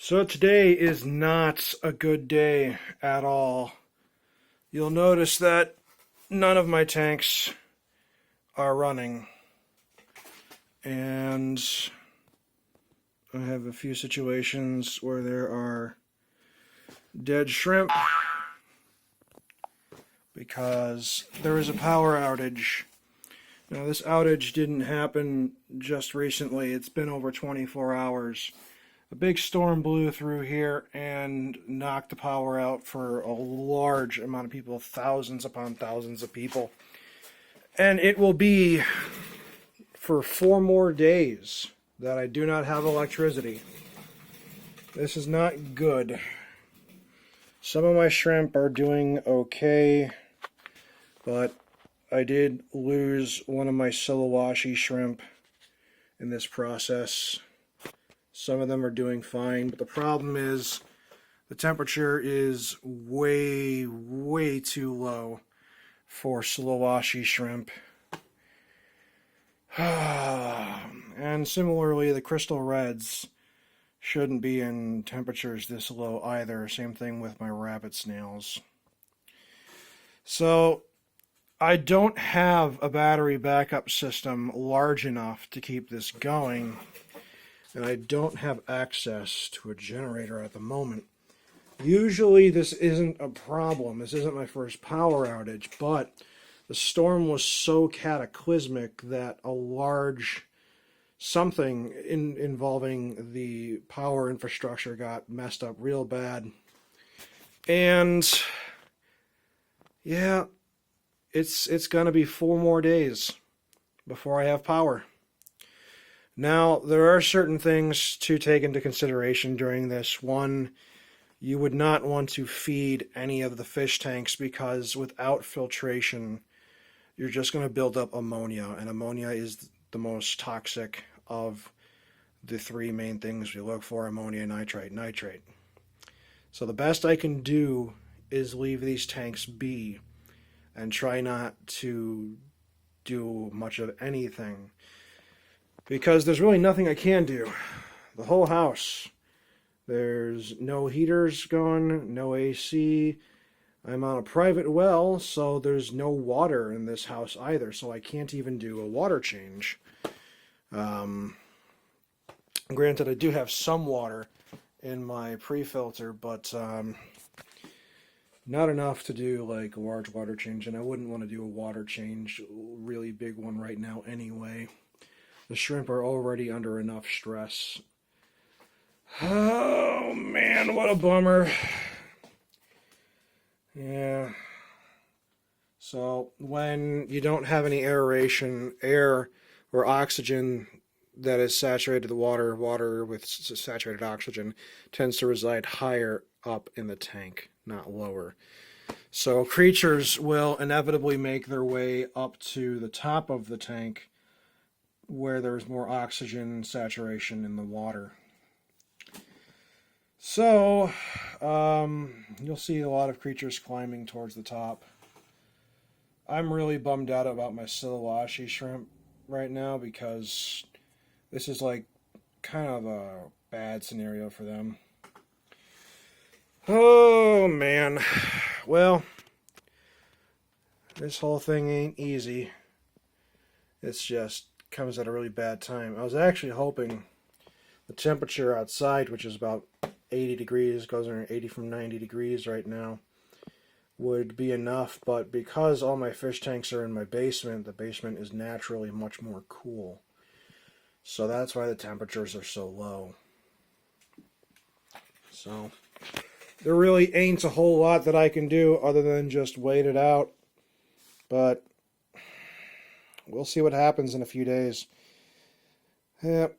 So today is not a good day at all. You'll notice that none of my tanks are running. And I have a few situations where there are dead shrimp because there is a power outage. Now this outage didn't happen just recently. It's been over 24 hours. A big storm blew through here and knocked the power out for a large amount of people, thousands upon thousands of people. And it will be for 4 more days that I do not have electricity. This is not good. Some of my shrimp are doing okay, but I did lose one of my Silowashi shrimp in this process. Some of them are doing fine, but the problem is the temperature is way, way too low for Silowashi shrimp. And similarly, the crystal reds shouldn't be in temperatures this low either. Same thing with my rabbit snails. So I don't have a battery backup system large enough to keep this going. And I don't have access to a generator at the moment. Usually this isn't a problem. This isn't my first power outage, but the storm was so cataclysmic that a large something involving the power infrastructure got messed up real bad. And yeah, it's gonna be 4 more days before I have power. Now, there are certain things to take into consideration during this. One, you would not want to feed any of the fish tanks because without filtration, you're just going to build up ammonia, and ammonia is the most toxic of the 3 main things we look for: ammonia, nitrite, nitrate. So the best I can do is leave these tanks be and try not to do much of anything. Because there's really nothing I can do. The whole house, there's no heaters going, no AC. I'm on a private well, so there's no water in this house either, so I can't even do a water change. Granted, I do have some water in my pre-filter, but not enough to do like a large water change, and I wouldn't want to do a water change, a really big one right now anyway. The shrimp are already under enough stress. Oh man, what a bummer. Yeah. So when you don't have any aeration, air or oxygen that is saturated the water with saturated oxygen tends to reside higher up in the tank, not lower. So creatures will inevitably make their way up to the top of the tank where there's more oxygen saturation in the water. So, you'll see a lot of creatures climbing towards the top. I'm really bummed out about my Silowashi shrimp right now because this is like kind of a bad scenario for them. Oh man. Well, this whole thing ain't easy. It's just comes at a really bad time. I was actually hoping the temperature outside, which is about 80 degrees, goes around 80 from 90 degrees right now, would be enough, but because all my fish tanks are in my basement, the basement is naturally much more cool. So that's why the temperatures are so low. So there really ain't a whole lot that I can do other than just wait it out. But we'll see what happens in a few days. Yep.